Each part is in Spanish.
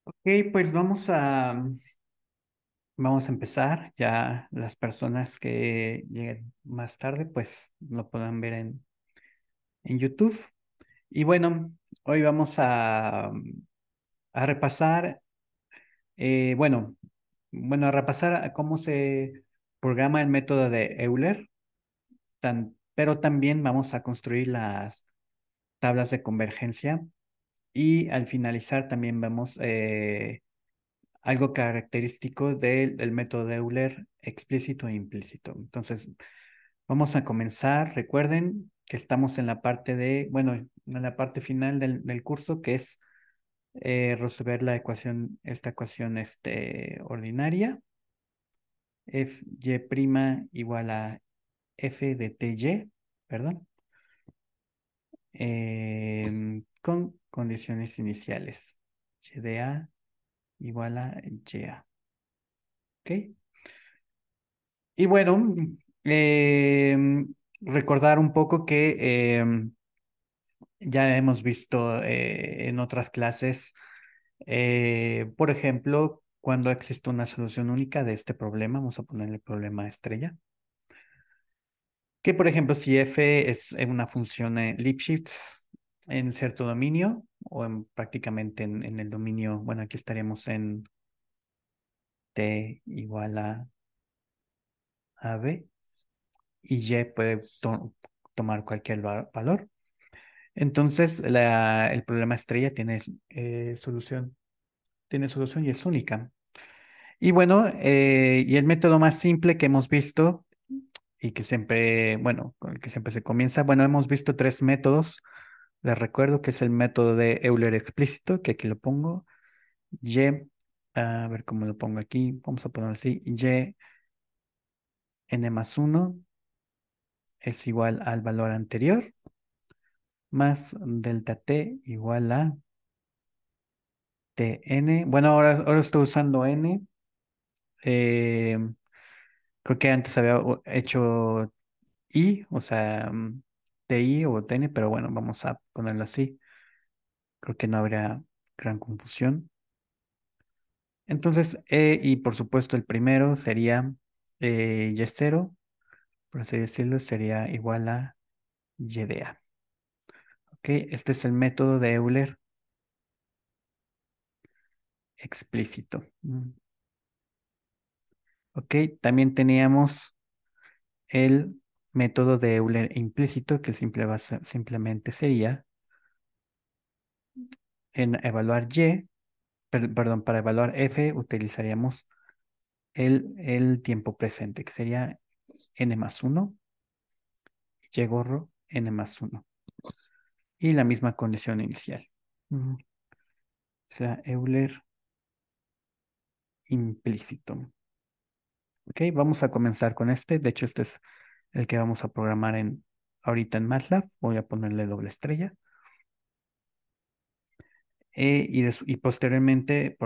Ok, pues vamos a empezar. Ya las personas que lleguen más tarde, pues lo podrán ver en YouTube. Y bueno, hoy vamos a repasar, a repasar cómo se programa el método de Euler, pero también vamos a construir las tablas de convergencia y al finalizar también vemos algo característico del método de Euler explícito e implícito. Entonces, vamos a comenzar. Recuerden que estamos en la parte en la parte final del curso, que es resolver esta ecuación ordinaria, Fy' igual a f de Ty, perdón, con condiciones iniciales, y de a igual a ya. ¿Ok? Y bueno, recordar un poco que ya hemos visto en otras clases, por ejemplo, cuando existe una solución única de este problema, vamos a ponerle problema estrella, que por ejemplo, si f es una función Lipschitz en cierto dominio o prácticamente en el dominio, bueno, aquí estaríamos en t igual a b y y puede tomar cualquier valor. Entonces, el problema estrella tiene solución y es única. Y bueno, y el método más simple que hemos visto y que siempre, bueno, con el que siempre se comienza, bueno, hemos visto tres métodos. Les recuerdo que es el método de Euler explícito, que aquí lo pongo, y, a ver cómo lo pongo aquí, vamos a ponerlo así, y n más uno es igual al valor anterior, más delta t igual a tn. Bueno, ahora estoy usando n. eh, Creo que antes había hecho I, o sea, TI o TN, pero bueno, vamos a ponerlo así. Creo que no habría gran confusión. Entonces, y por supuesto el primero sería Y0, por así decirlo, sería igual a Y de A. ¿Ok? Este es el método de Euler explícito. ¿Ok? También teníamos el método de Euler implícito, que simplemente sería en evaluar Y, perdón, para evaluar F utilizaríamos el tiempo presente, que sería n más uno, y gorro n más uno. Y la misma condición inicial. O sea, Euler implícito. Ok, vamos a comenzar con este. De hecho, este es el que vamos a programar ahorita en MATLAB. Voy a ponerle doble estrella. Y posteriormente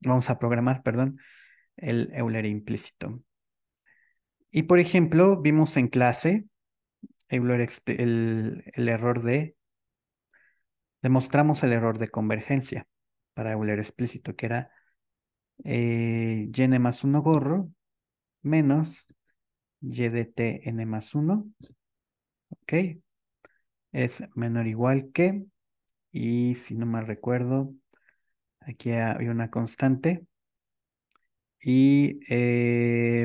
vamos a programar, perdón, el Euler implícito. Y por ejemplo, vimos en clase el error demostramos el error de convergencia para Euler explícito, que era y n más uno gorro menos y de t n más uno, ¿ok? Es menor o igual que, y si no mal recuerdo, aquí había una constante, y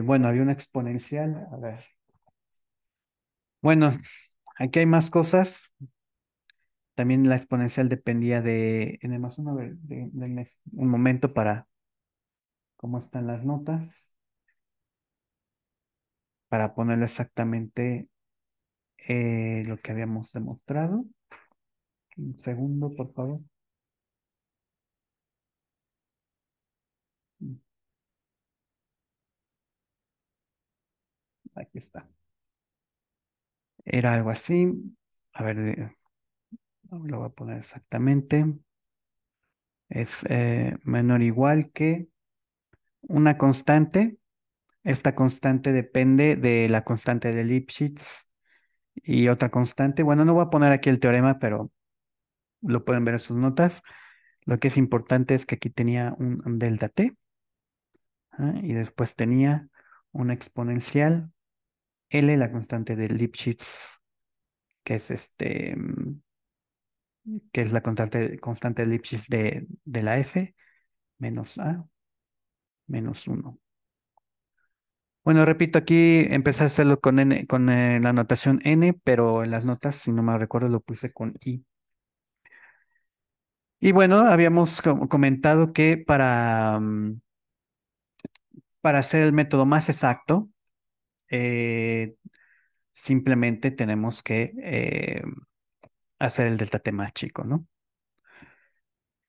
bueno, había una exponencial, a ver. Bueno, aquí hay más cosas. También la exponencial dependía de n más uno. A ver, denme un momento para cómo están las notas, para ponerlo exactamente lo que habíamos demostrado. Un segundo, por favor. Aquí está. Era algo así. A ver, lo voy a poner exactamente. Es menor o igual que una constante. Esta constante depende de la constante de Lipschitz y otra constante. Bueno, no voy a poner aquí el teorema, pero lo pueden ver en sus notas. Lo que es importante es que aquí tenía un delta t, y después tenía una exponencial L, la constante de Lipschitz, que es que es la constante de Lipschitz de la F, menos A, menos uno. Bueno, repito, aquí empecé a hacerlo con N, con la notación N, pero en las notas, si no me recuerdo, lo puse con I. Y bueno, habíamos comentado que para hacer el método más exacto, eh, simplemente tenemos que hacer el delta t más chico, ¿no?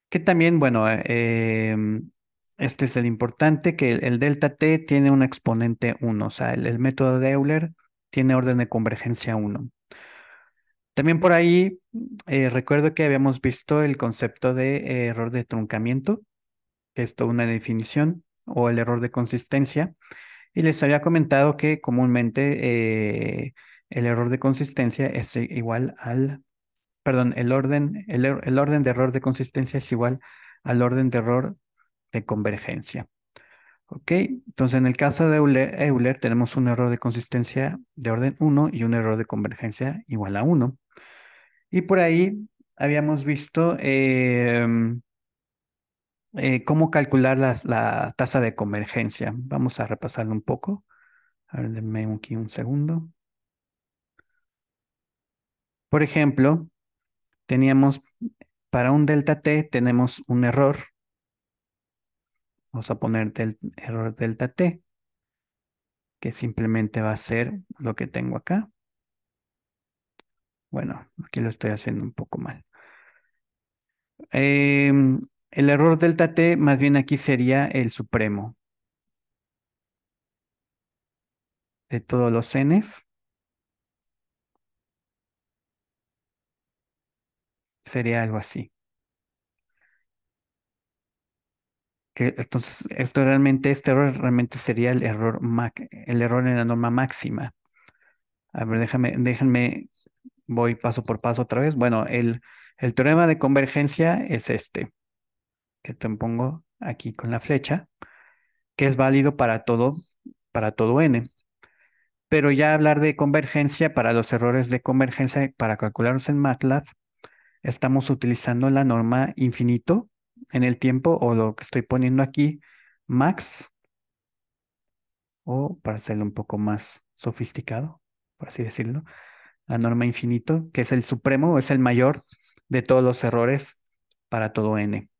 Que también, bueno, este es el importante, que el delta t tiene un exponente uno, o sea, el método de Euler tiene orden de convergencia uno. También por ahí recuerdo que habíamos visto el concepto de error de truncamiento, que es toda una definición, o el error de consistencia, y les había comentado que comúnmente el error de consistencia es igual al, perdón, el orden de error de consistencia es igual al orden de error de convergencia. ¿Ok? Entonces, en el caso de Euler tenemos un error de consistencia de orden uno y un error de convergencia igual a uno. Y por ahí habíamos visto cómo calcular la tasa de convergencia. Vamos a repasarlo un poco. A ver, denme aquí un segundo. Por ejemplo, teníamos para un delta t tenemos un error. Vamos a poner error delta t, que simplemente va a ser lo que tengo acá. Bueno, aquí lo estoy haciendo un poco mal. El error delta t más bien aquí sería el supremo de todos los n's. Sería algo así. Entonces, este error realmente sería el error en la norma máxima. A ver, déjenme, voy paso por paso otra vez. Bueno, el teorema de convergencia es este, que te pongo aquí con la flecha, que es válido para todo n. Pero ya hablar de convergencia para los errores de convergencia, para calcularlos en MATLAB, estamos utilizando la norma infinito en el tiempo, o lo que estoy poniendo aquí, max, o para hacerlo un poco más sofisticado, por así decirlo, la norma infinito, que es el supremo, es el mayor de todos los errores para todo n.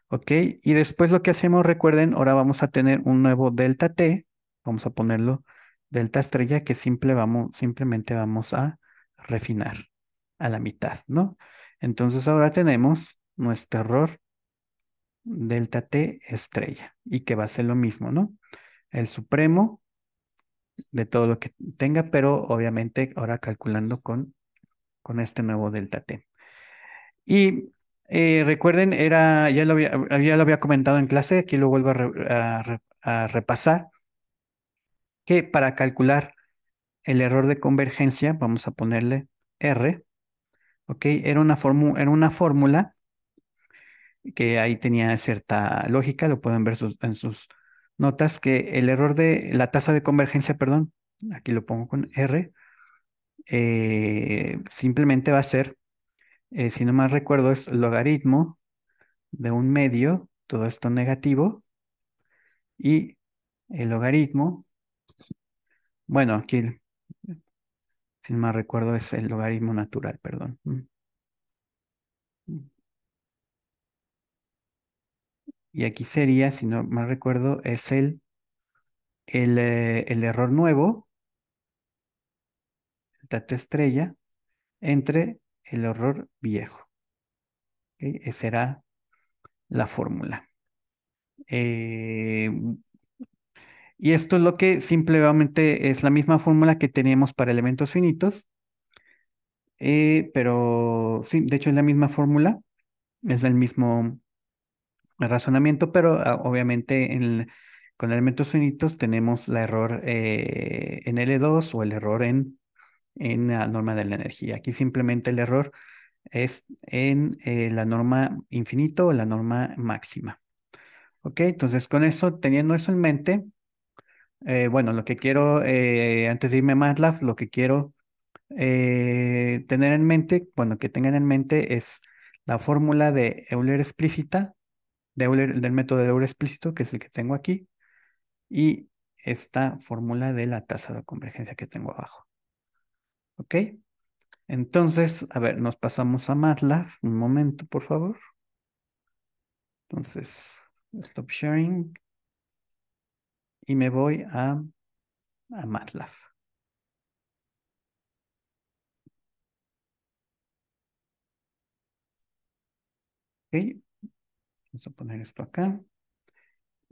¿Ok? Y después lo que hacemos, recuerden, ahora vamos a tener un nuevo delta t, vamos a ponerlo delta estrella, que simplemente vamos a refinar a la mitad, ¿no? Entonces ahora tenemos nuestro error delta t estrella, y que va a ser lo mismo, ¿no? El supremo de todo lo que tenga, pero obviamente ahora calculando con este nuevo delta t. Y recuerden, ya lo había comentado en clase, aquí lo vuelvo a repasar, que para calcular el error de convergencia, vamos a ponerle R, ¿ok? Era una fórmula que ahí tenía cierta lógica, lo pueden ver en sus notas, que el error de la tasa de convergencia, perdón, aquí lo pongo con R, simplemente va a ser, si no mal recuerdo, es logaritmo de un medio, todo esto negativo, y el logaritmo, bueno, aquí, si no mal recuerdo, es el logaritmo natural, perdón. Y aquí sería, si no mal recuerdo, es el error nuevo, el dato estrella, entre el error viejo. ¿Ok? Esa era la fórmula. Eh, y esto es lo que simplemente es la misma fórmula que teníamos para elementos finitos, pero sí, de hecho es la misma fórmula, es el mismo razonamiento, pero obviamente con elementos finitos tenemos la error en L2 o el error en la norma de la energía. Aquí simplemente el error es en la norma infinito o la norma máxima. Ok, entonces con eso, teniendo eso en mente, bueno, lo que quiero, antes de irme a MATLAB, lo que quiero tener en mente, bueno, que tengan en mente es la fórmula de Euler explícita, del método de Euler explícito, que es el que tengo aquí, y esta fórmula de la tasa de convergencia que tengo abajo. ¿Ok? Entonces, a ver, nos pasamos a MATLAB. Un momento, por favor. Entonces, stop sharing y me voy a MATLAB. ¿Ok? Vamos a poner esto acá.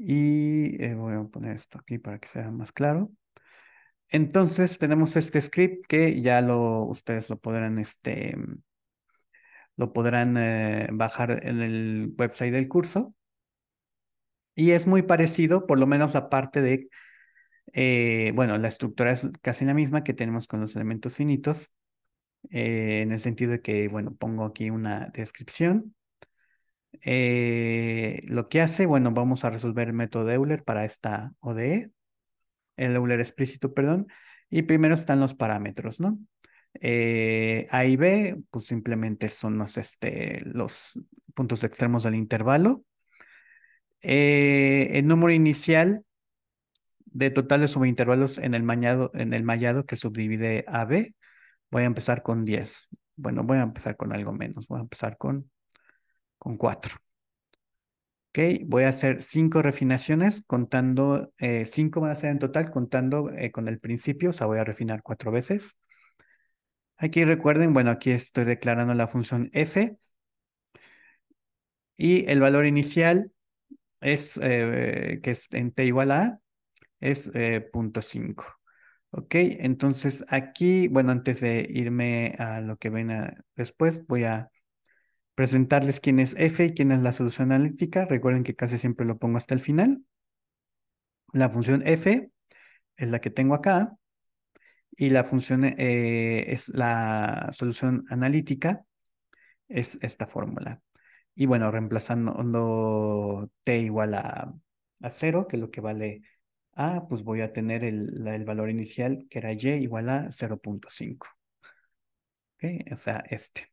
Y voy a poner esto aquí para que sea más claro. Entonces tenemos este script que ya ustedes lo podrán bajar en el website del curso. Y es muy parecido, por lo menos la parte de, bueno, la estructura es casi la misma que tenemos con los elementos finitos, en el sentido de que, bueno, pongo aquí una descripción. Lo que hace, bueno, vamos a resolver el método de Euler para esta ODE, el Euler explícito, perdón, y primero están los parámetros, ¿no? A y B, pues simplemente son los puntos extremos del intervalo. El número inicial de totales subintervalos en el mallado que subdivide a B, voy a empezar con 10. Bueno, voy a empezar con algo menos, voy a empezar con 4. Ok, voy a hacer 5 refinaciones contando, 5 van a ser en total contando con el principio, o sea, voy a refinar 4 veces. Aquí recuerden, bueno, aquí estoy declarando la función f y el valor inicial que es en t igual a A, es 0.5. Ok, entonces aquí, bueno, antes de irme a lo que ven después, voy a presentarles quién es f y quién es la solución analítica. Recuerden que casi siempre lo pongo hasta el final. La función f es la que tengo acá y la función es la solución analítica, es esta fórmula. Y bueno, reemplazando t igual a 0, que es lo que vale a, pues voy a tener el valor inicial, que era y igual a 0.5. ¿Ok? O sea, este.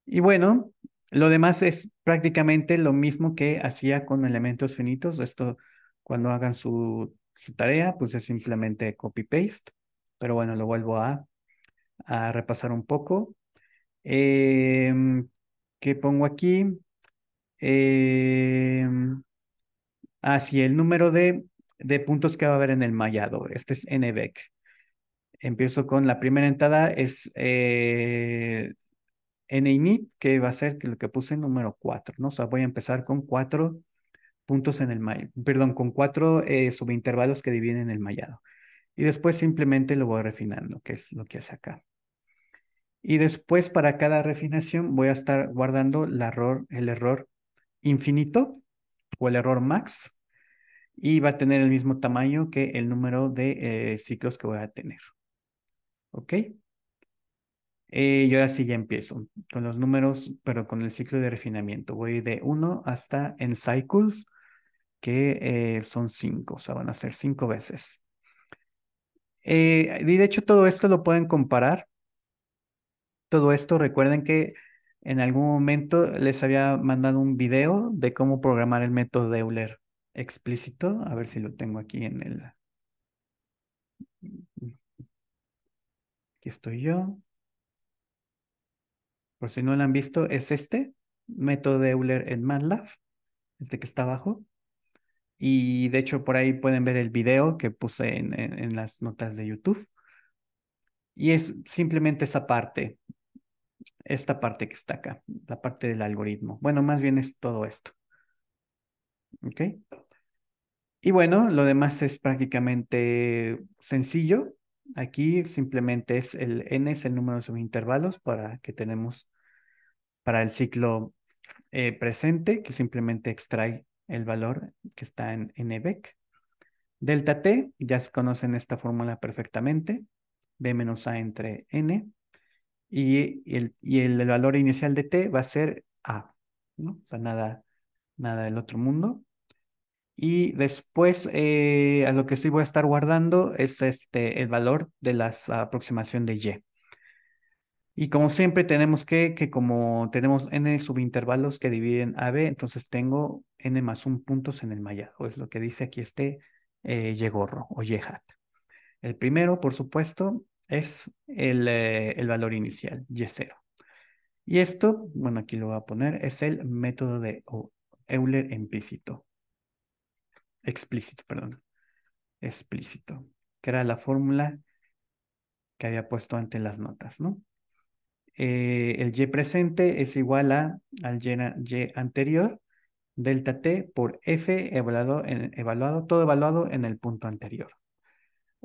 Y bueno, lo demás es prácticamente lo mismo que hacía con elementos finitos. Esto, cuando hagan su tarea, pues es simplemente copy-paste. Pero bueno, lo vuelvo a repasar un poco. ¿Qué pongo aquí? Sí, el número de puntos que va a haber en el mallado. Este es NVEC. Empiezo con la primera entrada, es NINIT, que va a ser lo que puse número 4, ¿no? O sea, voy a empezar con 4 puntos en el mallado, perdón, con 4 subintervalos que dividen el mallado. Y después simplemente lo voy refinando, que es lo que hace acá. Y después para cada refinación voy a estar guardando el error infinito o el error max y va a tener el mismo tamaño que el número de ciclos que voy a tener. ¿Ok? Y ahora sí ya empiezo con los números, pero con el ciclo de refinamiento. Voy de 1 hasta en cycles, que son 5, o sea, van a ser 5 veces. Y de hecho todo esto lo pueden comparar. Todo esto, recuerden que en algún momento les había mandado un video de cómo programar el método de Euler explícito. A ver si lo tengo aquí en el... Aquí estoy yo. Por si no lo han visto, es este método de Euler en MATLAB, este que está abajo. Y de hecho por ahí pueden ver el video que puse en las notas de YouTube. Y es simplemente esta parte que está acá, la parte del algoritmo. Bueno, más bien es todo esto. ¿Ok? Y bueno, lo demás es prácticamente sencillo. Aquí simplemente es el n, es el número de subintervalos para que tenemos para el ciclo presente, que simplemente extrae el valor que está en NVEC. Delta t, ya se conocen esta fórmula perfectamente, b menos a entre n. y el valor inicial de t va a ser a, ¿no? O sea, nada del otro mundo. Y después, a lo que sí voy a estar guardando es el valor de la aproximación de y. Y como siempre tenemos que como tenemos n subintervalos que dividen a b, entonces tengo n más un puntos en el mallado. Es lo que dice aquí y gorro o y hat. El primero, por supuesto, es el valor inicial, y0. Y esto, bueno, aquí lo voy a poner, es el método de Euler explícito, perdón, explícito, que era la fórmula que había puesto ante las notas, ¿no? El y presente es igual y anterior, delta t por f todo evaluado en el punto anterior.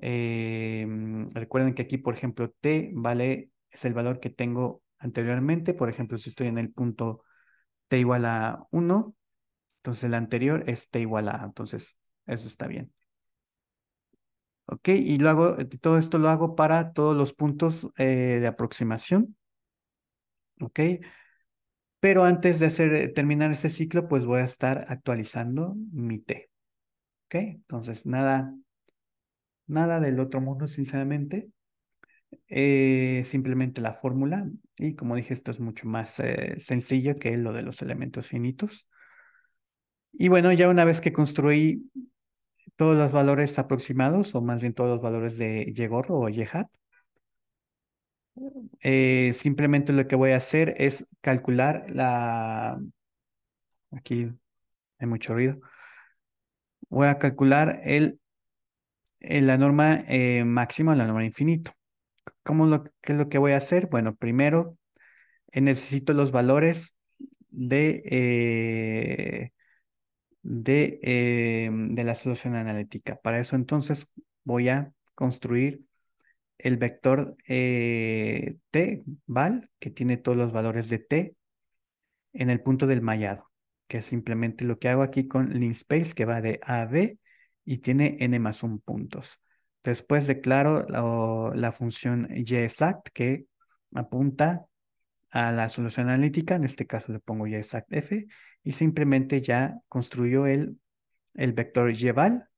Recuerden que aquí, por ejemplo, t es el valor que tengo anteriormente. Por ejemplo, si estoy en el punto t igual a 1, entonces el anterior es t igual a A. Entonces, eso está bien. Ok, y todo esto lo hago para todos los puntos de aproximación. Ok, pero antes de terminar ese ciclo, pues voy a estar actualizando mi t. Ok, entonces nada del otro mundo, sinceramente. Simplemente la fórmula. Y como dije, esto es mucho más sencillo que lo de los elementos finitos. Y bueno, ya una vez que construí todos los valores aproximados, o más bien todos los valores de Y-gorro o Y-hat, simplemente lo que voy a hacer es calcular aquí hay mucho ruido, voy a calcular la norma máxima, la norma infinito. ¿Qué es lo que voy a hacer? Bueno, primero necesito los valores de la solución analítica. Para eso entonces voy a construir el vector t, val, que tiene todos los valores de t en el punto del mallado, que es simplemente lo que hago aquí con linspace, que va de A a B y tiene n más un puntos. Después declaro la función yExact, que apunta a la solución analítica. En este caso le pongo yExact f y simplemente ya construyo el vector yval,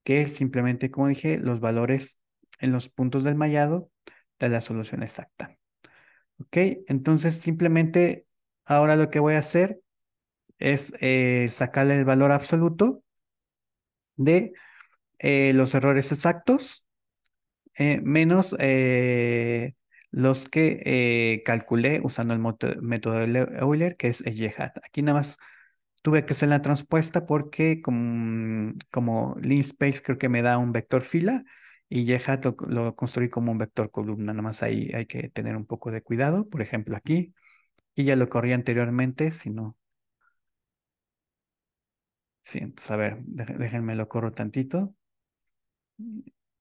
que es simplemente, como dije, los valores en los puntos del mallado de la solución exacta. Ok, entonces simplemente ahora lo que voy a hacer es sacarle el valor absoluto de los errores exactos menos los que calculé usando el método de Euler, que es el y-hat. Aquí nada más tuve que hacer la transpuesta porque como linspace creo que me da un vector fila y y-hat lo construí como un vector columna. Nada más ahí hay que tener un poco de cuidado. Por ejemplo, aquí, y ya lo corrí anteriormente, si no. Sí, entonces, a ver, déjenme lo corro tantito.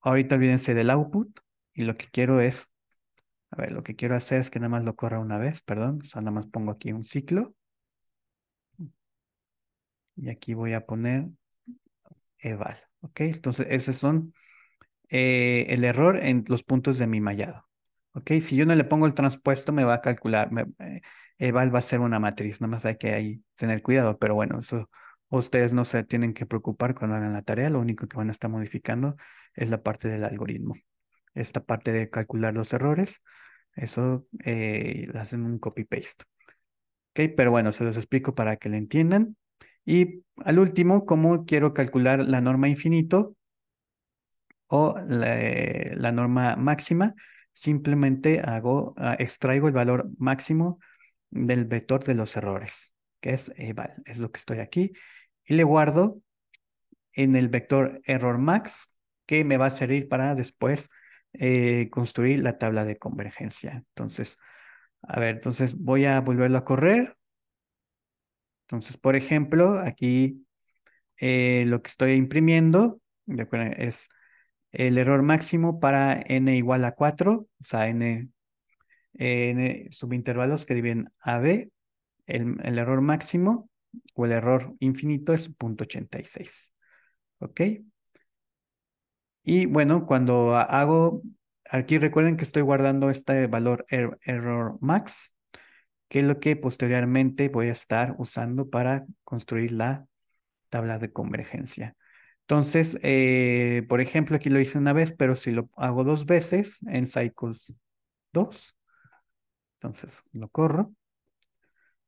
Ahorita olvídense del output y lo que quiero es, a ver, lo que quiero hacer es que nada más lo corra una vez, perdón. O sea, nada más pongo aquí un ciclo y aquí voy a poner eval. Ok, entonces esos son el error en los puntos de mi mallado. Ok, si yo no le pongo el transpuesto, me va a calcular. Eval va a ser una matriz, nada más hay que ahí tener cuidado, pero bueno, eso ustedes no se tienen que preocupar cuando hagan la tarea, lo único que van a estar modificando es la parte del algoritmo. Esta parte de calcular los errores, eso hacen un copy-paste. Ok, pero bueno, se los explico para que lo entiendan. Y al último, cómo quiero calcular la norma infinito o la norma máxima, simplemente extraigo el valor máximo del vector de los errores, que es eval, es lo que estoy aquí, y le guardo en el vector error max, que me va a servir para después construir la tabla de convergencia. Entonces, a ver, entonces voy a volverlo a correr. Entonces, por ejemplo, aquí lo que estoy imprimiendo, recuerden, es el error máximo para n igual a 4, o sea, n subintervalos que dividen a b. El error máximo o el error infinito es 0.86. ¿Ok? Y bueno, cuando hago Aquí recuerden que estoy guardando este valor error max, que es lo que posteriormente voy a estar usando para construir la tabla de convergencia. Entonces, por ejemplo, aquí lo hice una vez, pero si lo hago dos veces en cycles 2, entonces lo corro.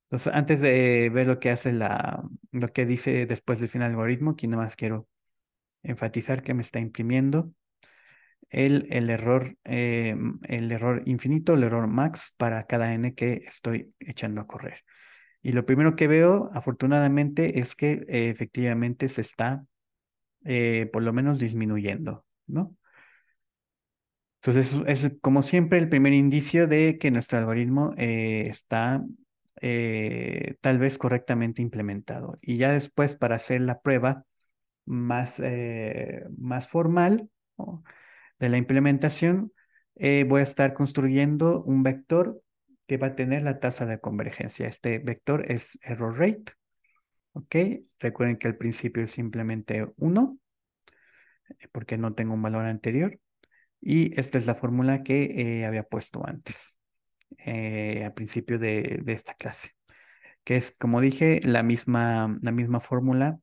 Entonces, antes de ver lo que hace lo que dice después del final del algoritmo, aquí nada más quiero enfatizar que me está imprimiendo el error infinito, el error max para cada n que estoy echando a correr. Y lo primero que veo, afortunadamente, es que efectivamente se está por lo menos disminuyendo, ¿no? Entonces, es como siempre el primer indicio de que nuestro algoritmo está tal vez correctamente implementado. Y ya después, para hacer la prueba más formal, ¿no?, de la implementación, voy a estar construyendo un vector que va a tener la tasa de convergencia. Este vector es error rate, ¿ok? Recuerden que al principio es simplemente 1, porque no tengo un valor anterior. Y esta es la fórmula que había puesto antes, al principio de esta clase, que es, como dije, la misma fórmula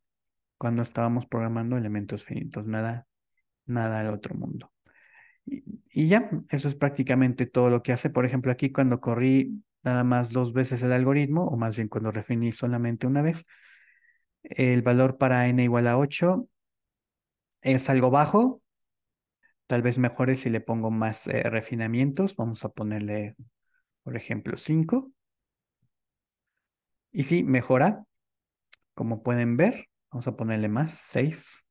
cuando estábamos programando elementos finitos, nada al otro mundo. Y ya, eso es prácticamente todo lo que hace. Por ejemplo, aquí cuando corrí nada más dos veces el algoritmo, o más bien cuando refiní solamente una vez, el valor para n igual a 8 es algo bajo. Tal vez mejore si le pongo más refinamientos. Vamos a ponerle, por ejemplo, 5. Y sí, mejora, como pueden ver. Vamos a ponerle más, 6.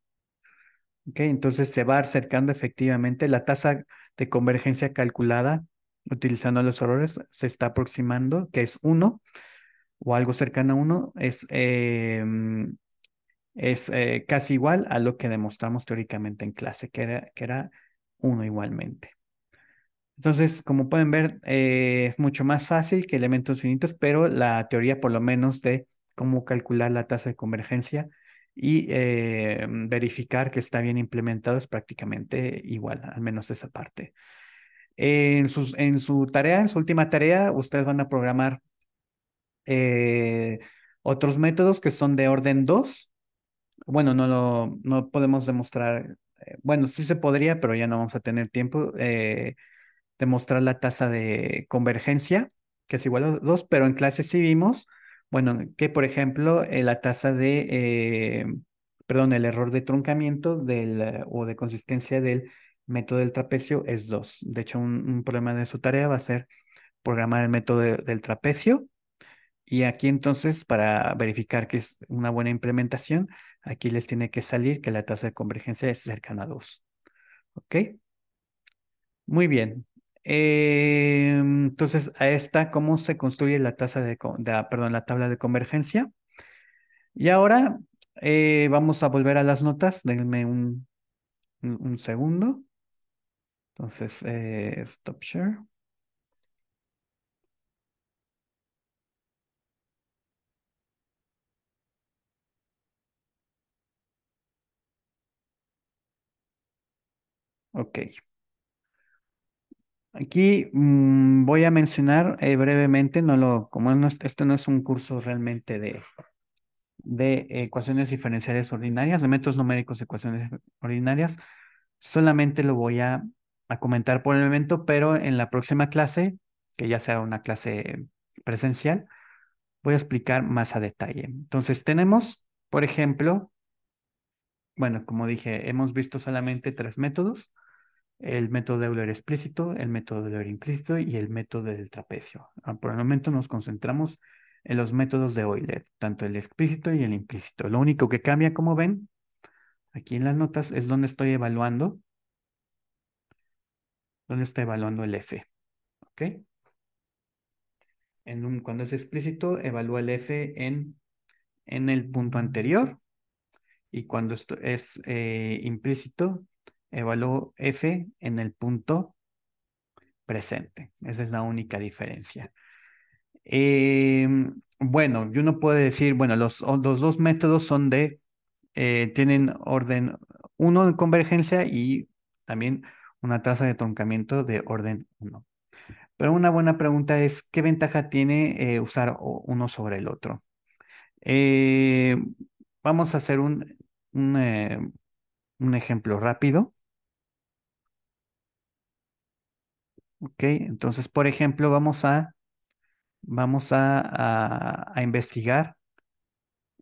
Ok, entonces se va acercando efectivamente la tasa de convergencia calculada utilizando los errores, se está aproximando, que es 1 o algo cercano a 1, es casi igual a lo que demostramos teóricamente en clase, que era 1 igualmente. Entonces, como pueden ver, es mucho más fácil que elementos finitos, pero la teoría por lo menos de cómo calcular la tasa de convergencia y verificar que está bien implementado es prácticamente igual, al menos esa parte. En su tarea, en su última tarea, ustedes van a programar eh, otros métodos que son de orden 2. Bueno, no podemos demostrar, bueno, sí se podría, pero ya no vamos a tener tiempo. Demostrar la tasa de convergencia, que es igual a 2, pero en clase sí vimos, bueno, que por ejemplo la tasa perdón, el error de truncamiento o de consistencia del método del trapecio es 2. De hecho, un problema de su tarea va a ser programar el método del trapecio. Y aquí entonces, para verificar que es una buena implementación, aquí les tiene que salir que la tasa de convergencia es cercana a 2. ¿Ok? Muy bien. Entonces, a esta, ¿cómo se construye la tasa perdón, la tabla de convergencia? Y ahora vamos a volver a las notas. Denme un segundo. Entonces, stop share. Ok. Aquí voy a mencionar brevemente, esto no es un curso realmente de ecuaciones diferenciales ordinarias, de métodos numéricos de ecuaciones ordinarias. Solamente lo voy a comentar por el momento, pero en la próxima clase, que ya será una clase presencial, voy a explicar más a detalle. Entonces tenemos, por ejemplo, bueno, como dije, hemos visto solamente tres métodos: el método de Euler explícito, el método de Euler implícito y el método del trapecio. Por el momento nos concentramos en los métodos de Euler, tanto el explícito y el implícito. Lo único que cambia, como ven, aquí en las notas, es dónde está evaluando el f. ¿Ok? Cuando es explícito, evalúa el f en el punto anterior, y cuando esto es implícito, evalúa f en el punto presente. Esa es la única diferencia. Eh, bueno, yo no puedo decir, bueno, los dos métodos tienen orden 1 de convergencia y también una tasa de truncamiento de orden 1. Pero una buena pregunta es, ¿qué ventaja tiene usar uno sobre el otro? Eh, Vamos a hacer un ejemplo rápido. ¿Ok? Entonces, por ejemplo, vamos a investigar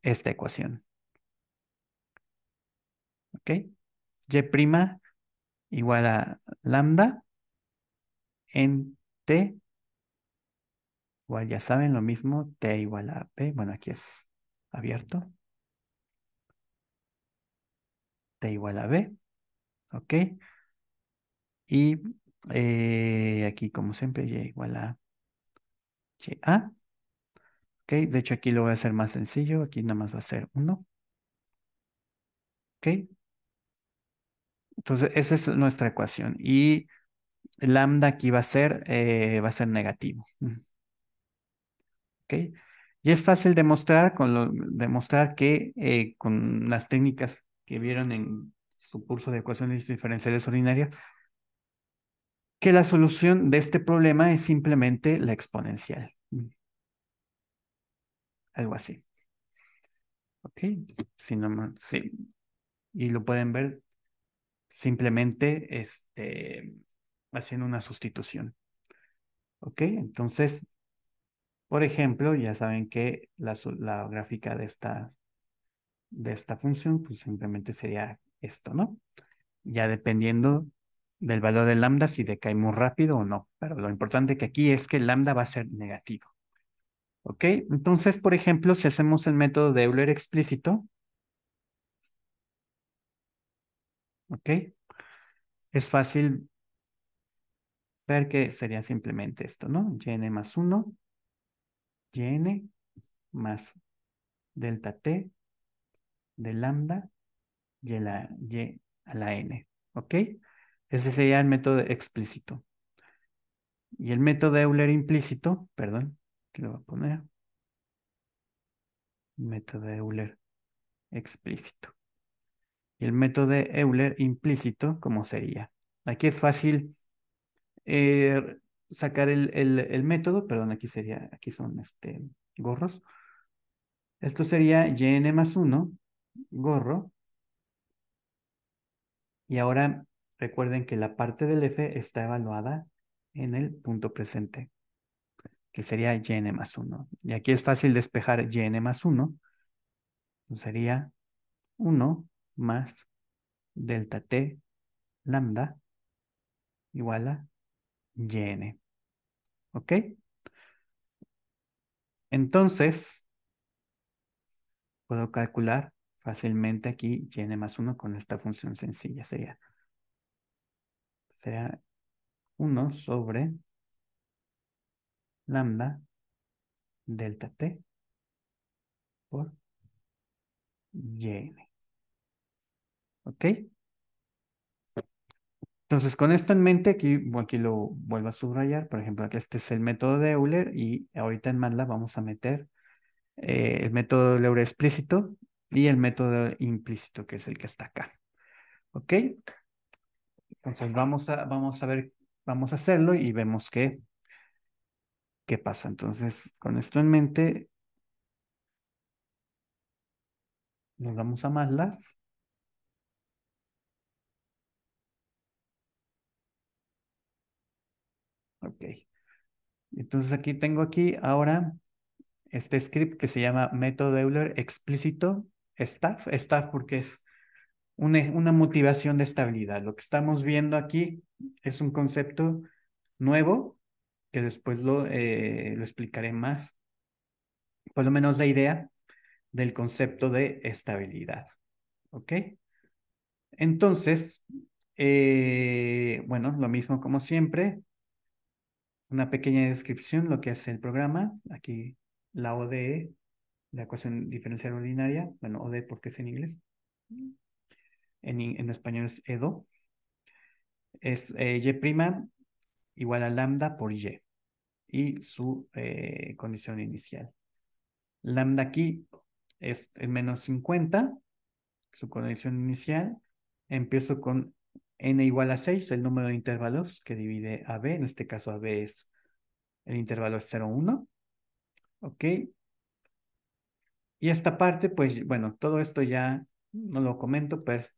esta ecuación. ¿Ok? Y' igual a lambda en t, igual ya saben lo mismo, t igual a p, bueno, aquí es abierto, t igual a b, ¿ok? Y aquí, como siempre, y igual a y a, ¿ok? De hecho, aquí lo voy a hacer más sencillo, aquí nada más va a ser 1, ¿ok? Entonces, esa es nuestra ecuación. Y lambda aquí va a ser negativo. ¿Ok? Y es fácil demostrar que con las técnicas que vieron en su curso de ecuaciones diferenciales ordinarias, que la solución de este problema es simplemente la exponencial. Algo así. ¿Ok? Si no, sí. Y lo pueden ver simplemente haciendo una sustitución. ¿Ok? Entonces, por ejemplo, ya saben que la gráfica de esta función, pues simplemente sería esto, ¿no? Ya dependiendo del valor del lambda, si decae muy rápido o no. Pero lo importante que aquí es que el lambda va a ser negativo. ¿Ok? Entonces, por ejemplo, si hacemos el método de Euler explícito, ¿ok? Es fácil ver que sería simplemente esto, ¿no? Yn más 1, Yn más delta t de lambda y a la n. ¿Ok? Ese sería el método explícito. Y el método Euler implícito, perdón, que lo voy a poner, método Euler explícito. Y el método de Euler implícito, ¿cómo sería? Aquí es fácil eh, sacar el método, perdón, aquí son gorros. Esto sería Yn más 1, gorro, y ahora recuerden que la parte del f está evaluada en el punto presente, que sería Yn más 1. Y aquí es fácil despejar Yn más 1, sería 1 más delta t lambda igual a Yn. ¿Ok? Entonces, puedo calcular fácilmente aquí Yn más 1 con esta función sencilla. Sería 1 sobre lambda delta t por Yn. ¿Ok? Entonces, con esto en mente, aquí lo vuelvo a subrayar. Por ejemplo, aquí este es el método de Euler y ahorita en MATLAB vamos a meter el método de Euler explícito y el método implícito, que es el que está acá. ¿Ok? Entonces, vamos a ver, vamos a hacerlo y vemos qué pasa. Entonces, con esto en mente, nos vamos a MATLAB. Ok. Entonces, tengo aquí ahora este script que se llama método Euler explícito staff porque es una motivación de estabilidad. Lo que estamos viendo aquí es un concepto nuevo que después lo explicaré más, por lo menos la idea del concepto de estabilidad. ¿Ok? Entonces, bueno, lo mismo como siempre, una pequeña descripción, lo que hace el programa. Aquí la ODE, la ecuación diferencial ordinaria, bueno, ODE porque es en inglés. En español es EDO. Es Y' igual a lambda por y su condición inicial. Lambda aquí es el menos 50, su condición inicial. Empiezo con n igual a 6, el número de intervalos que divide a b. En este caso, a b es, el intervalo es 0, 1. ¿Ok? Y esta parte, pues, bueno, todo esto ya no lo comento, pues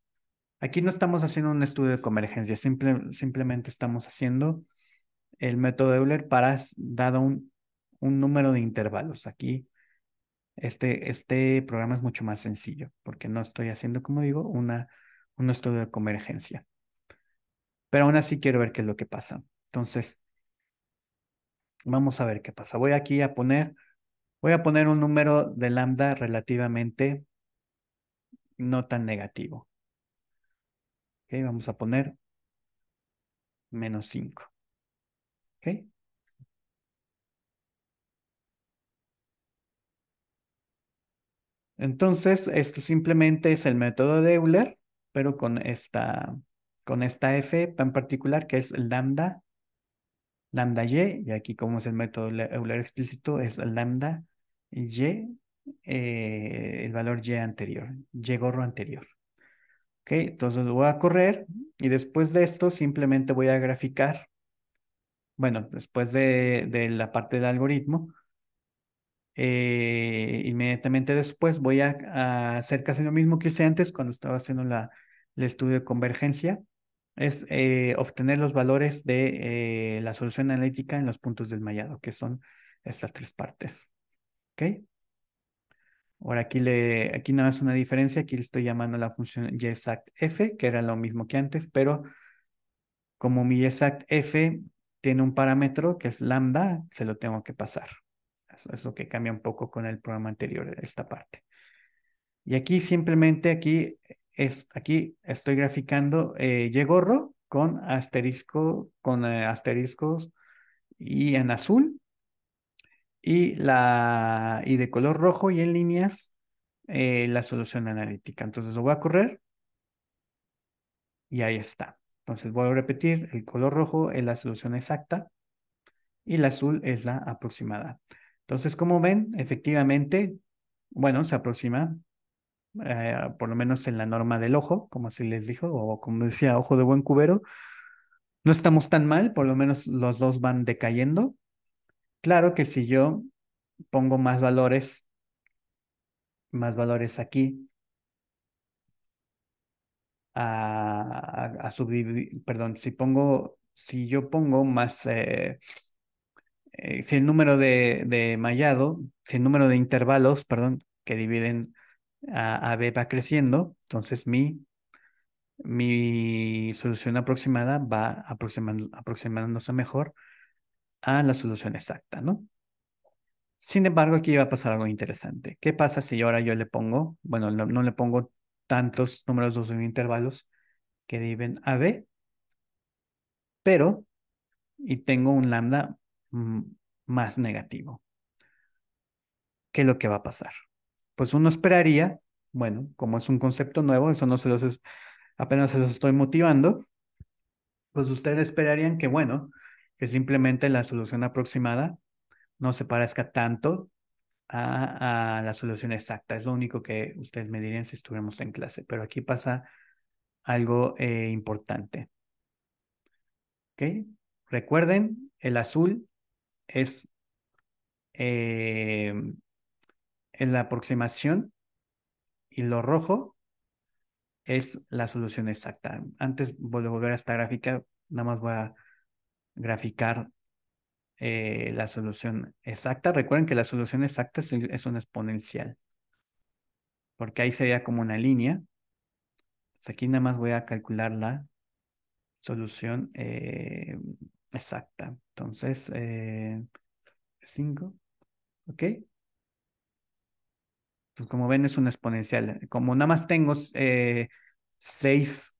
aquí no estamos haciendo un estudio de convergencia, simplemente estamos haciendo el método de Euler para dado un número de intervalos. Aquí este programa es mucho más sencillo porque no estoy haciendo, como digo, un estudio de convergencia. Pero aún así quiero ver qué es lo que pasa. Entonces, vamos a ver qué pasa. Voy a poner un número de lambda relativamente no tan negativo. ¿Ok? Vamos a poner -5. ¿Ok? Entonces, esto simplemente es el método de Euler, pero con esta f en particular, que es lambda y aquí como es el método Euler explícito, es lambda y, el valor y anterior, y gorro anterior. Ok, entonces lo voy a correr y después de esto simplemente voy a graficar, bueno, después de la parte del algoritmo, inmediatamente después voy a hacer casi lo mismo que hice antes cuando estaba haciendo el estudio de convergencia, es obtener los valores de la solución analítica en los puntos del mallado, que son estas tres partes. ¿Ok? Ahora aquí nada más una diferencia, aquí le estoy llamando la función yExactF, que era lo mismo que antes, pero como mi yExactF tiene un parámetro que es lambda, se lo tengo que pasar. Eso es lo que cambia un poco con el programa anterior, esta parte. Y aquí simplemente, aquí estoy graficando Y-gorro con asterisco, con asteriscos y en azul y de color rojo y en líneas la solución analítica. Entonces lo voy a correr y ahí está. Entonces voy a repetir, el color rojo es la solución exacta y el azul es la aproximada. Entonces, como ven, efectivamente, bueno, se aproxima por lo menos en la norma del ojo, como así les dijo, o como decía, ojo de buen cubero. No estamos tan mal, por lo menos los dos van decayendo. Claro que si yo pongo más valores aquí a subdividir, perdón, si yo pongo más, si el número de mallado, si el número de intervalos, perdón, que dividen a B va creciendo, entonces mi solución aproximada va aproximándose mejor a la solución exacta, ¿no? Sin embargo, aquí va a pasar algo interesante. ¿Qué pasa si ahora yo le pongo, bueno, no le pongo tantos números de intervalos que dividen a B, pero y tengo un lambda mm, más negativo? ¿Qué es lo que va a pasar? Pues uno esperaría, bueno, como es un concepto nuevo, eso no apenas se los estoy motivando, pues ustedes esperarían que, bueno, que simplemente la solución aproximada no se parezca tanto a la solución exacta. Es lo único que ustedes me dirían si estuviéramos en clase. Pero aquí pasa algo importante. ¿Ok? Recuerden, el azul es eh, en la aproximación y lo rojo es la solución exacta. Antes de volver a esta gráfica, nada más voy a graficar la solución exacta. Recuerden que la solución exacta es una exponencial, porque ahí sería como una línea. Pues aquí nada más voy a calcular la solución exacta. Entonces, 5, ¿ok? Pues como ven es una exponencial. Como nada más tengo 6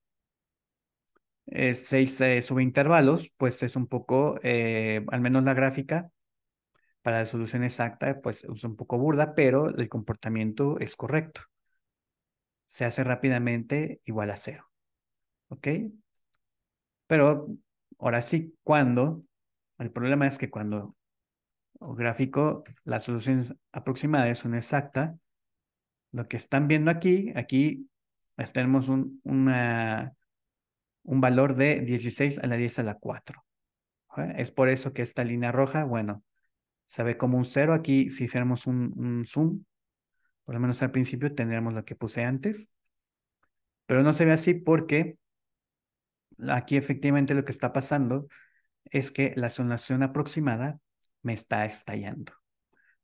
subintervalos, pues es un poco, al menos la gráfica para la solución exacta, pues es un poco burda, pero el comportamiento es correcto. Se hace rápidamente igual a 0, ¿ok? Pero ahora sí, el problema es que cuando gráfico, la solución aproximada es una exacta. Lo que están viendo aquí tenemos un valor de 16 a la 10 a la 4. Es por eso que esta línea roja, bueno, se ve como un cero. Aquí, si hiciéramos un zoom, por lo menos al principio tendríamos lo que puse antes, pero no se ve así porque aquí efectivamente lo que está pasando es que la solución aproximada me está estallando,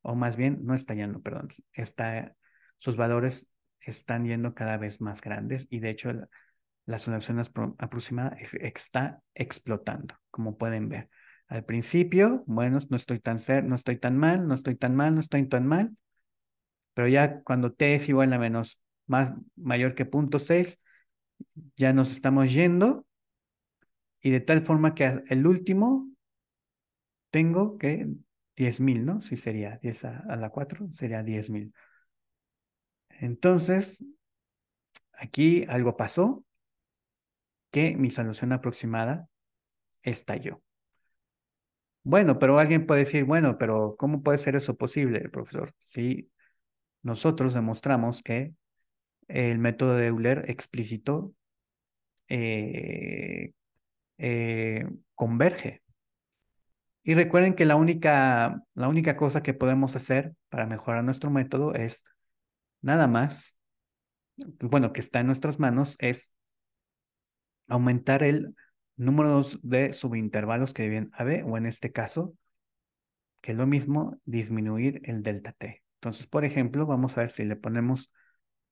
o más bien no estallando, perdón, sus valores están yendo cada vez más grandes y de hecho la solución aproximada está explotando, como pueden ver. Al principio, bueno, no estoy no estoy tan mal, no estoy tan mal, no estoy tan mal, pero ya cuando t es igual a menos mayor que 0.6, ya nos estamos yendo y de tal forma que el último tengo que 10.000, ¿no? Sí, sería 10 a la 4, sería 10.000. Entonces, aquí algo pasó que mi solución aproximada estalló. Bueno, pero alguien puede decir, bueno, pero ¿cómo puede ser eso posible, profesor? Si nosotros demostramos que el método de Euler explícito eh, converge. Y recuerden que la única cosa que podemos hacer para mejorar nuestro método es nada más, bueno, que está en nuestras manos, es aumentar el número de subintervalos que deben haber, o en este caso, que es lo mismo, disminuir el delta t. Entonces, por ejemplo, vamos a ver si le ponemos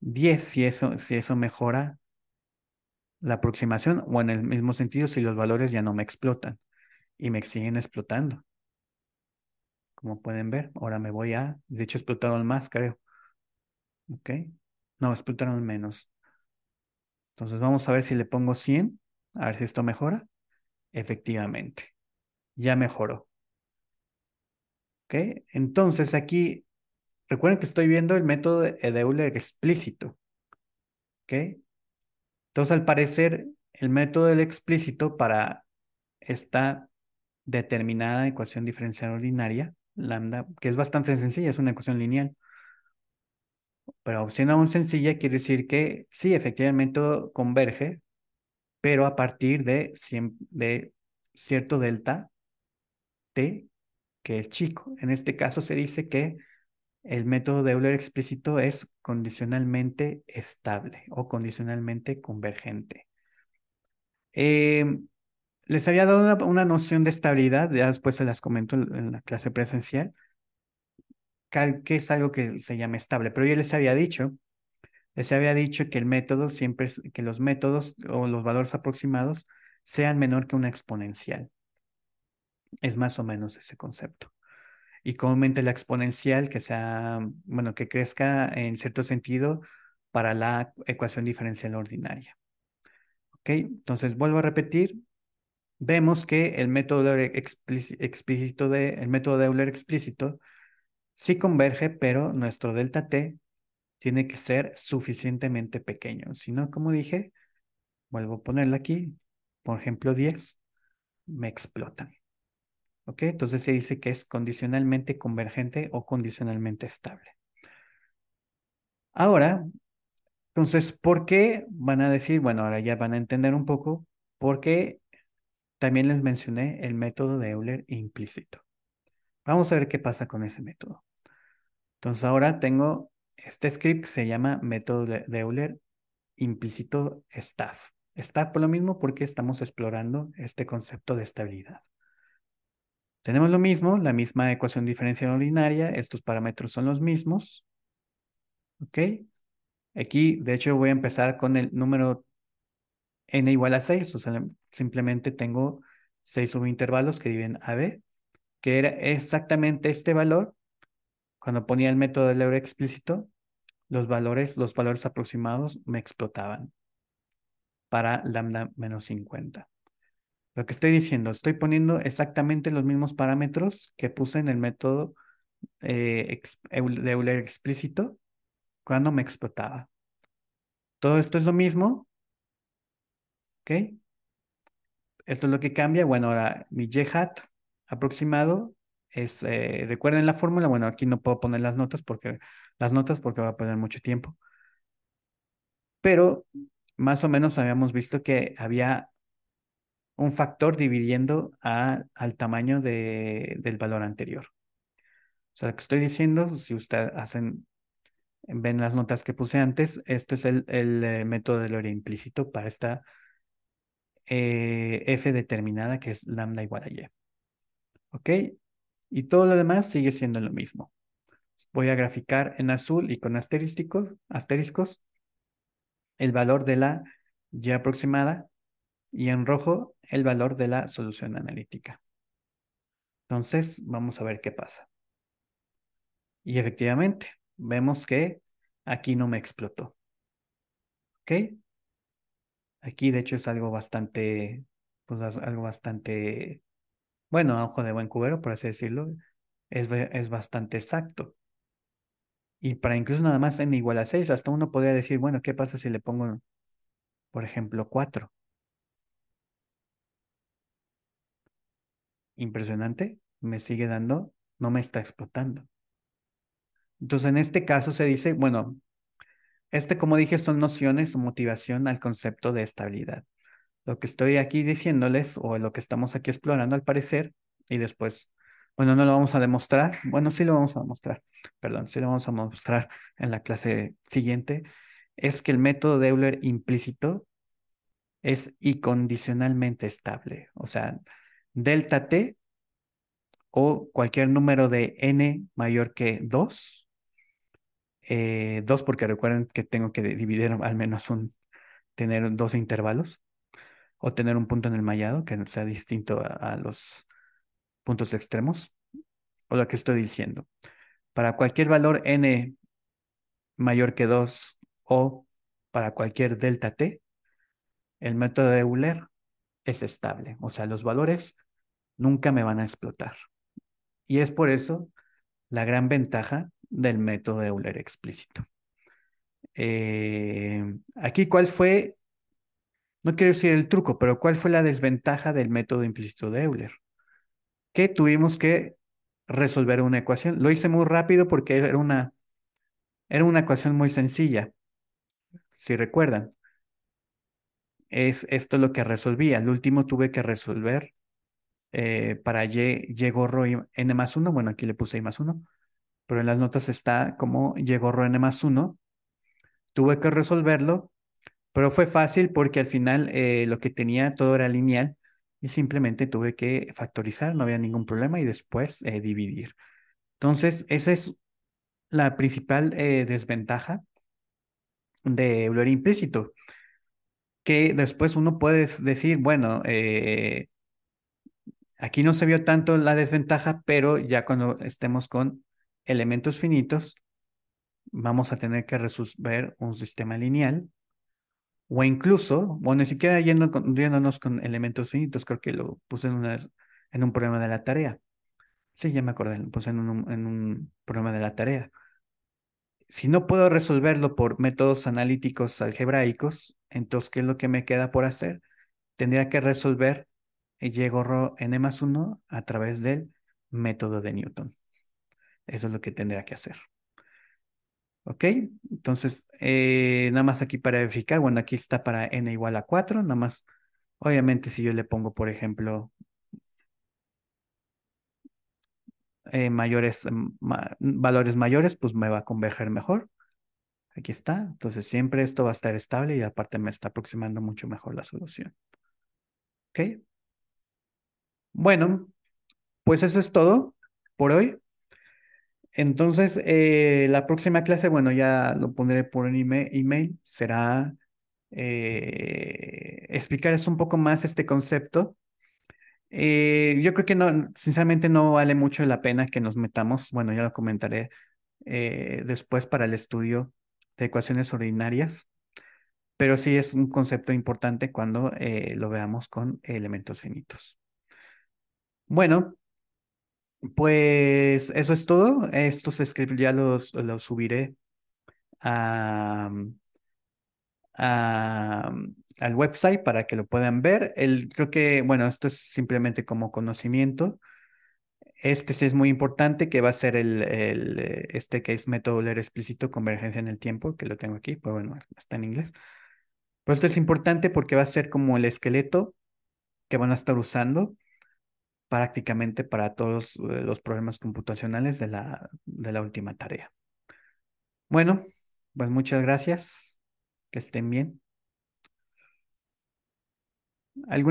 10, si eso mejora la aproximación, o en el mismo sentido, si los valores ya no me explotan y me siguen explotando. Como pueden ver, ahora de hecho explotaron más, creo. ¿Ok? No, explotaron menos. Entonces vamos a ver si le pongo 100, a ver si esto mejora. Efectivamente, ya mejoró. ¿Ok? Entonces aquí, recuerden que estoy viendo el método de Euler explícito. ¿Ok? Entonces al parecer, el método del explícito para esta determinada ecuación diferencial ordinaria, lambda, que es bastante sencilla, es una ecuación lineal, pero siendo aún sencilla, quiere decir que sí, efectivamente converge, pero a partir de cierto delta t, que es chico. En este caso se dice que el método de Euler explícito es condicionalmente estable o condicionalmente convergente. Eh, Les había dado una noción de estabilidad, ya después se las comento en la clase presencial, que es algo que se llama estable, pero yo les había dicho que el método siempre que los métodos o los valores aproximados sean menor que una exponencial. Es más o menos ese concepto. Y comúnmente la exponencial que sea, bueno, que crezca en cierto sentido para la ecuación diferencial ordinaria. ¿Ok? Entonces vuelvo a repetir. Vemos que el método de Euler explícito el método de Euler explícito sí converge, pero nuestro delta t tiene que ser suficientemente pequeño. Si no, como dije, vuelvo a ponerlo aquí, por ejemplo 10, me explotan. ¿Ok? Entonces se dice que es condicionalmente convergente o condicionalmente estable. Ahora, entonces, ¿por qué van a decir? Bueno, ahora ya van a entender un poco por qué también les mencioné el método de Euler implícito. Vamos a ver qué pasa con ese método. Entonces ahora tengo este script que se llama método de Euler implícito staff. Staff por lo mismo porque estamos explorando este concepto de estabilidad. Tenemos lo mismo, la misma ecuación diferencial ordinaria, estos parámetros son los mismos. ¿Ok? Aquí, de hecho, voy a empezar con el número n igual a 6, o sea, simplemente tengo 6 subintervalos que dividen a b, que era exactamente este valor. Cuando ponía el método del Euler explícito, los valores aproximados me explotaban para lambda menos 50. Lo que estoy diciendo, estoy poniendo exactamente los mismos parámetros que puse en el método de Euler explícito cuando me explotaba. Todo esto es lo mismo, ¿ok? Esto es lo que cambia. Bueno, ahora mi y hat aproximado es, recuerden la fórmula, bueno, aquí no puedo poner las notas porque va a perder mucho tiempo, pero más o menos habíamos visto que había un factor dividiendo al tamaño del valor anterior. O sea, lo que estoy diciendo, si ustedes ven las notas que puse antes, esto es el método de Euler implícito para esta f determinada que es lambda igual a y. ¿Ok? Y todo lo demás sigue siendo lo mismo. Voy a graficar en azul y con asteriscos el valor de la y aproximada y en rojo el valor de la solución analítica. Entonces, vamos a ver qué pasa. Y efectivamente, vemos que aquí no me explotó. ¿Ok? Aquí, de hecho, es algo bastante, pues algo bastante, bueno, a ojo de buen cubero, por así decirlo, es bastante exacto. Y para incluso nada más n igual a 6, hasta uno podría decir, bueno, ¿qué pasa si le pongo, por ejemplo, 4? Impresionante, me sigue dando, no me está explotando. Entonces, en este caso se dice, bueno, como dije, son nociones o motivación al concepto de estabilidad. Lo que estoy aquí diciéndoles, o lo que estamos aquí explorando al parecer, y después, bueno, no lo vamos a demostrar, bueno, sí lo vamos a demostrar, perdón, sí lo vamos a mostrar en la clase siguiente, es que el método de Euler implícito es incondicionalmente estable. O sea, delta t o cualquier número de n mayor que 2, 2 porque recuerden que tengo que dividir al menos tener dos intervalos o tener un punto en el mallado que sea distinto a los puntos extremos, o lo que estoy diciendo. Para cualquier valor n mayor que 2 o para cualquier delta t, el método de Euler es estable. O sea, los valores nunca me van a explotar. Y es por eso la gran ventaja del método de Euler explícito. Aquí, ¿cuál fue? No quiero decir el truco, pero ¿cuál fue la desventaja del método implícito de Euler? Que tuvimos que resolver una ecuación. Lo hice muy rápido porque era una ecuación muy sencilla, si recuerdan. Es esto lo que resolvía. Al último tuve que resolver para y gorro n más 1. Bueno, aquí le puse i más 1, pero en las notas está como y gorro n más 1. Tuve que resolverlo, pero fue fácil porque al final lo que tenía todo era lineal y simplemente tuve que factorizar, no había ningún problema y después dividir. Entonces, esa es la principal desventaja de Euler implícito, que después uno puede decir, bueno, aquí no se vio tanto la desventaja, pero ya cuando estemos con elementos finitos, vamos a tener que resolver un sistema lineal o incluso, bueno, ni siquiera yéndonos con elementos finitos, creo que lo puse en un problema de la tarea. Sí, ya me acordé, lo puse en un problema de la tarea. Si no puedo resolverlo por métodos analíticos algebraicos, entonces, ¿qué es lo que me queda por hacer? Tendría que resolver y gorro n más 1 a través del método de Newton. Eso es lo que tendría que hacer. ¿Ok? Entonces, nada más aquí para verificar, bueno, aquí está para n igual a 4, nada más, obviamente si yo le pongo, por ejemplo, valores mayores, pues me va a converger mejor. Aquí está. Entonces siempre esto va a estar estable y aparte me está aproximando mucho mejor la solución. ¿Ok? Bueno, pues eso es todo por hoy. Entonces, la próxima clase, bueno, ya lo pondré por un email, será explicarles un poco más este concepto. Yo creo que no, sinceramente no vale mucho la pena que nos metamos, bueno, ya lo comentaré después para el estudio de ecuaciones ordinarias, pero sí es un concepto importante cuando lo veamos con elementos finitos. Bueno, pues eso es todo. Estos scripts ya los subiré a, a- al website para que lo puedan ver. Creo que, bueno, esto es simplemente como conocimiento. Este sí es muy importante, que va a ser este que es método Euler explícito, convergencia en el tiempo, que lo tengo aquí, pero bueno, está en inglés. Pero esto es importante porque va a ser como el esqueleto que van a estar usando prácticamente para todos los problemas computacionales de la última tarea. Bueno, pues muchas gracias. Que estén bien. ¿Algún